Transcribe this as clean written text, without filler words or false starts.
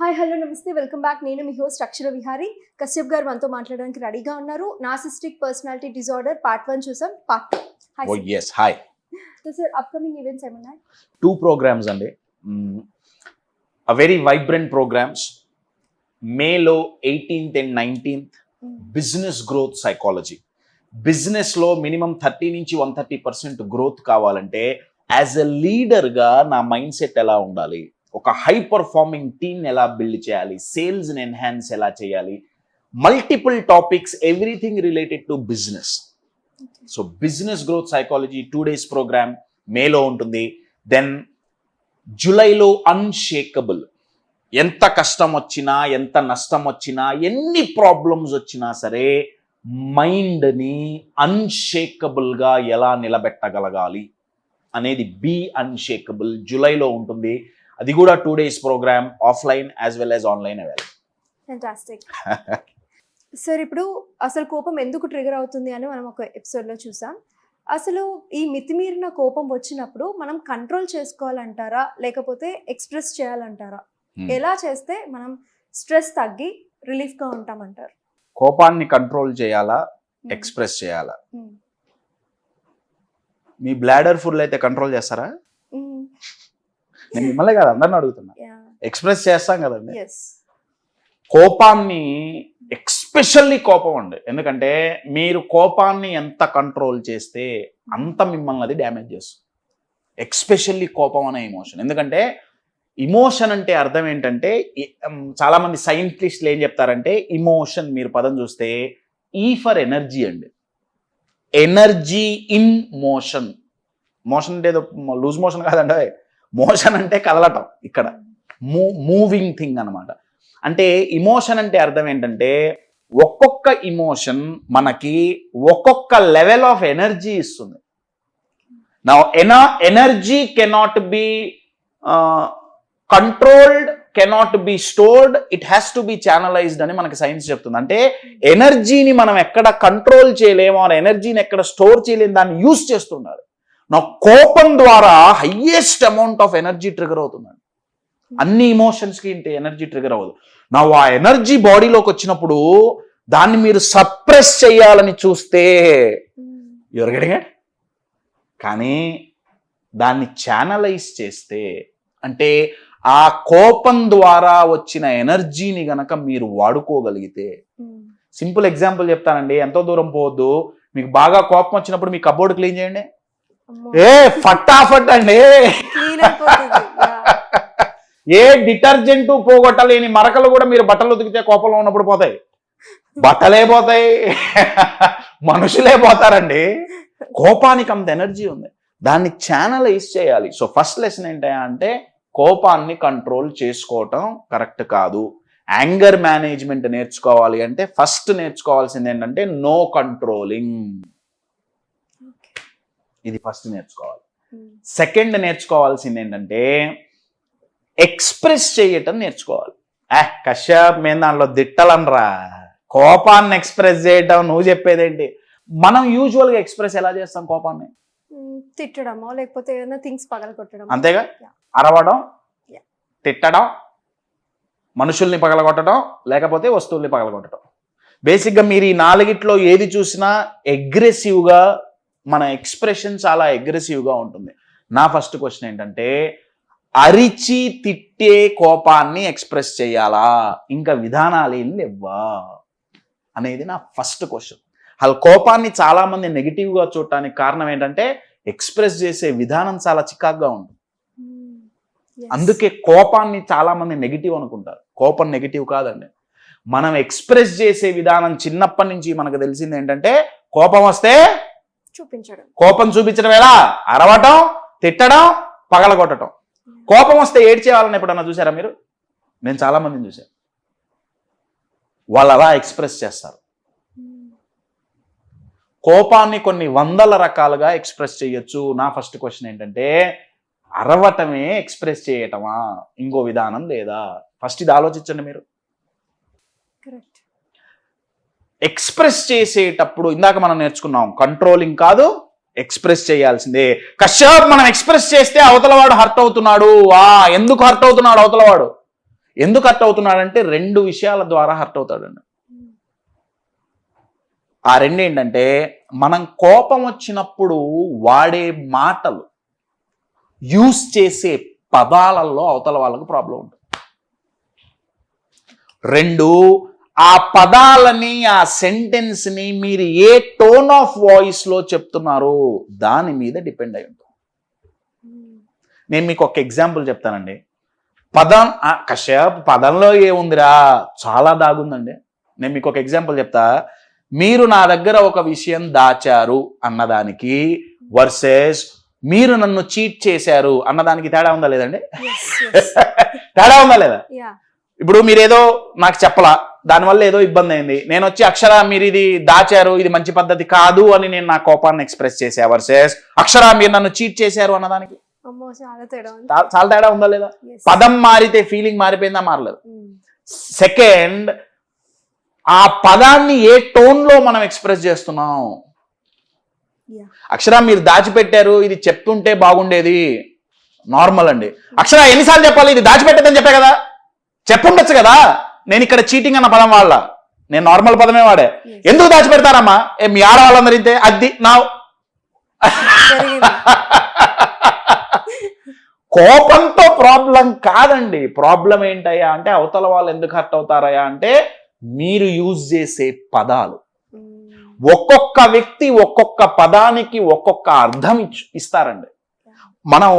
Hi hello నమస్తే welcome back. నేను మీ host అక్షర విహారీ. కశ్యప్ గారు మనతో మాట్లాడడానికి రెడీగా ఉన్నారు. నార్సిస్టిక్ పర్సనాలిటీ డిజార్డర్ పార్ట్ 1 చూసాం, part 2. Oh yes, hi. So sir upcoming events ఏమన్నా? 2 programs అండి. A very vibrant programs. మేలో 18th and 19th business growth psychology. బిజినెస్లో మినిమం 30 నుంచి 130% గ్రోత్ కావాలంటే యాజ్ ఎ లీడర్గా నా మైండ్ సెట్ ఎలా ఉండాలి, ఒక హై పర్ఫార్మింగ్ టీమ్ ఎలా బిల్డ్ చేయాలి, సేల్స్ని ఎన్హాన్స్ ఎలా చేయాలి, multiple topics, everything related to business. So business growth psychology 2 days programme మేలో ఉంటుంది. దెన్ జూలైలో అన్షేకబుల్. ఎంత కష్టం వచ్చినా, ఎంత నష్టం వచ్చినా, ఎన్ని ప్రాబ్లమ్స్ వచ్చినా సరే మైండ్ని అన్షేకబుల్గా ఎలా నిలబెట్టగలగాలి అనేది బీ అన్షేకబుల్ జూలైలో ఉంటుంది. అది కూడా 2 days programme, offline as well as online available. Fantastic. Sir ఇప్పుడు అసలు కోపం ఎందుకు ట్రిగర్ అవుతుంది అని మనం ఒక ఎపిసోడ్లో చూసాం. అసలు ఈ మితిమీరిన కోపం వచ్చినప్పుడు మనం కంట్రోల్ చేసుకోవాలంటారా లేకపోతే ఎక్స్ప్రెస్ చేయాలంటారా? ఎలా చేస్తే మనం స్ట్రెస్ తగ్గి రిలీఫ్గా ఉంటామంటారు? కోపాన్ని కంట్రోల్ చేయాలా, ఎక్స్ప్రెస్ చేయాలా? మీ బ్లాడర్ ఫుల్ అయితే కంట్రోల్ చేస్తారా? నేను మిమ్మల్ని కాదు, అందరిని అడుగుతున్నా. ఎక్స్ప్రెస్ చేస్తాం కదండి. కోపాన్ని, ఎక్స్పెషల్లీ కోపం అండి. ఎందుకంటే మీరు కోపాన్ని ఎంత కంట్రోల్ చేస్తే అంత మిమ్మల్ని అది డ్యామేజ్ చేస్తుంది. ఎక్స్పెషల్లీ కోపం అనే ఎమోషన్. ఎందుకంటే ఇమోషన్ అంటే అర్థం ఏంటంటే, చాలామంది సైంటిస్టులు ఏం చెప్తారంటే, ఇమోషన్ మీరు పదం చూస్తే ఈ ఫర్ ఎనర్జీ అండి. Energy in motion. మోషన్ అంటే ఏదో లూజ్ మోషన్ కాదండి. మోషన్ అంటే కదలటం, ఇక్కడ మూవింగ్ థింగ్ అనమాట. అంటే ఇమోషన్ అంటే అర్థం ఏంటంటే, ఒక్కొక్క ఇమోషన్ మనకి ఒక్కొక్క లెవెల్ ఆఫ్ ఎనర్జీ ఇస్తుంది. నా energy cannot be controlled, cannot be stored, it has to be channelised అని మనకి సైన్స్ చెప్తుంది. అంటే ఎనర్జీని మనం ఎక్కడ కంట్రోల్ చేయలేము, ఆ ఎనర్జీని ఎక్కడ స్టోర్ చేయలేము, దాన్ని యూజ్ చేస్తున్నారు. నా కోపం ద్వారా highest amount of energy trigger అవుతుందండి. అన్ని ఇమోషన్స్కి ఇంటే ఎనర్జీ ట్రిగర్ అవ్వదు. నా ఆ ఎనర్జీ బాడీలోకి వచ్చినప్పుడు దాన్ని మీరు సప్రెస్ చేయాలని చూస్తే యువర్ గెటింగ్ ఇట్. కానీ దాన్ని ఛానలైజ్ చేస్తే, అంటే ఆ కోపం ద్వారా వచ్చిన ఎనర్జీని గనక మీరు వాడుకోగలిగితే, సింపుల్ ఎగ్జాంపుల్ చెప్తానండి, ఎంతో దూరం పోవద్దు. మీకు బాగా కోపం వచ్చినప్పుడు మీ కబోర్డ్ క్లీన్ చేయండి. ఫటాఫట్ అండి. ఏ డిటర్జెంట్ పోగొట్టలేని మరకలు కూడా మీరు బట్టలు ఉతికితే కోపంలో ఉన్నప్పుడు పోతాయి. బట్టలే పోతాయి, మనుషులే పోతారండి. కోపానికి అంత ఎనర్జీ ఉంది, దాన్ని ఛానలైజ్ చేయాలి. సో ఫస్ట్ లెసన్ ఏంటంటే, కోపాన్ని కంట్రోల్ చేసుకోవటం కరెక్ట్ కాదు. యాంగర్ మేనేజ్మెంట్ నేర్చుకోవాలి అంటే ఫస్ట్ నేర్చుకోవాల్సింది ఏంటంటే నో కంట్రోలింగ్. ఇది ఫస్ట్ నేర్చుకోవాలి. సెకండ్ నేర్చుకోవాల్సింది ఏంటంటే ఎక్స్ప్రెస్ చేయటం నేర్చుకోవాలి. కశ్యప్ మేము దాంట్లో దిట్టలనరా, కోపాన్ని ఎక్స్ప్రెస్ చేయటం నువ్వు చెప్పేదేంటి? మనం యూజువల్గా ఎక్స్ప్రెస్ ఎలా చేస్తాం కోపాన్ని? తిట్టడమో లేకపోతే ఏదైనా థింగ్స్ పగలగొట్టడం, అంతేగా. అరవడం, తిట్టడం, మనుషుల్ని పగలగొట్టడం, లేకపోతే వస్తువుల్ని పగలగొట్టడం. బేసిక్గా మీరు ఈ 4గిట్లో ఏది చూసినా అగ్రెసివ్గా, మన ఎక్స్ప్రెషన్ చాలా అగ్రెసివ్గా ఉంటుంది. నా ఫస్ట్ క్వశ్చన్ ఏంటంటే, అరిచి తిట్టే కోపాన్ని ఎక్స్ప్రెస్ చేయాలా, ఇంకా విధానాలు ఏం లేవా అనేది నా ఫస్ట్ క్వశ్చన్. అసలు కోపాన్ని చాలా మంది నెగిటివ్గా చూడటానికి కారణం ఏంటంటే, ఎక్స్ప్రెస్ చేసే విధానం చాలా చికాగ్గా ఉంటుంది. అందుకే కోపాన్ని చాలా మంది నెగిటివ్ అనుకుంటారు. కోపం నెగిటివ్ కాదండి. మనం ఎక్స్ప్రెస్ చేసే విధానం చిన్నప్పటి నుంచి మనకు తెలిసింది ఏంటంటే, కోపం వస్తే చూపించడం, కోపం చూపించడం ఎలా? అరవటం, తిట్టడం, పగలగొట్టడం. కోపం వస్తే ఏడ్చేవాళ్ళని ఎప్పుడన్నా చూసారా మీరు? నేను చాలా మందిని చూశాను. వాళ్ళు అలా ఎక్స్ప్రెస్ చేస్తారు. కోపాన్ని కొన్ని 100 రకాలుగా ఎక్స్ప్రెస్ చేయొచ్చు. నా ఫస్ట్ క్వశ్చన్ ఏంటంటే, అరవటమే ఎక్స్ప్రెస్ చేయటమా, ఇంకో విధానం లేదా? ఫస్ట్ ఇది ఆలోచించండి మీరు. ఎక్స్ప్రెస్ చేసేటప్పుడు ఇందాక మనం నేర్చుకున్నాం, కంట్రోలింగ్ కాదు, ఎక్స్ప్రెస్ చేయాల్సిందే. కశ్యప్ మనం ఎక్స్ప్రెస్ చేస్తే అవతలవాడు హర్ట్ అవుతున్నాడు. ఎందుకు హర్ట్ అవుతున్నాడు అవతలవాడు? ఎందుకు హర్ట్ అవుతున్నాడంటే 2 విషయాల ద్వారా హర్ట్ అవుతాడండి. ఆ 2 ఏంటంటే, మనం కోపం వచ్చినప్పుడు వాడే మాటలు, యూస్ చేసే పదాలలో అవతల వాళ్ళకు ప్రాబ్లం ఉంటుంది. 2, ఆ పదాలని, ఆ సెంటెన్స్ని మీరు ఏ టోన్ ఆఫ్ వాయిస్లో చెప్తున్నారో దాని మీద డిపెండ్ అయి ఉంటుంది. నేను మీకు ఒక ఎగ్జాంపుల్ చెప్తానండి. కశ్యప్ పదంలో ఏముందిరా, చాలా దాగుందండి. నేను మీకు ఒక ఎగ్జాంపుల్ చెప్తా. మీరు నా దగ్గర ఒక విషయం దాచారు అన్నదానికి వర్సెస్ మీరు నన్ను చీట్ చేశారు అన్నదానికి తేడా ఉందా లేదండి? తేడా ఉందా లేదా? ఇప్పుడు మీరేదో నాకు చెప్పలా, దానివల్ల ఏదో ఇబ్బంది అయింది. నేను వచ్చి అక్షర మీరు ఇది దాచారు, ఇది మంచి పద్ధతి కాదు అని నేను నా కోపాన్ని ఎక్స్ప్రెస్ చేసా. వర్సెస్ అక్షర మీరు నన్ను చీట్ చేశారు అన్నదానికి చాలా తేడా ఉందా లేదా? పదం మారితే ఫీలింగ్ మారిపోయిందా? మారలేదు. సెకండ్, ఆ పదాన్ని ఏ టోన్ లో మనం ఎక్స్ప్రెస్ చేస్తున్నాం. అక్షర మీరు దాచిపెట్టారు, ఇది చెప్తుంటే బాగుండేది, నార్మల్ అండి. అక్షర ఎన్నిసార్లు చెప్పాలి, ఇది దాచిపెట్టేదని చెప్పే కదా, చెప్పుండొచ్చు కదా. నేను ఇక్కడ చీటింగ్ అన్న పదం వాళ్ళ, నేను నార్మల్ పదమే వాడే. ఎందుకు దాచిపెడతారమ్మా? మీ ఆడవాళ్ళందరూ ఇంతే, అది నా కోపంతో ప్రాబ్లం కాదండి. ప్రాబ్లం ఏంటయ్యా అంటే, అవతల వాళ్ళు ఎందుకు హర్ట్ అవుతారయ్యా అంటే, మీరు యూజ్ చేసే పదాలు. ఒక్కొక్క వ్యక్తి ఒక్కొక్క పదానికి ఒక్కొక్క అర్థం ఇస్తారండి. మనం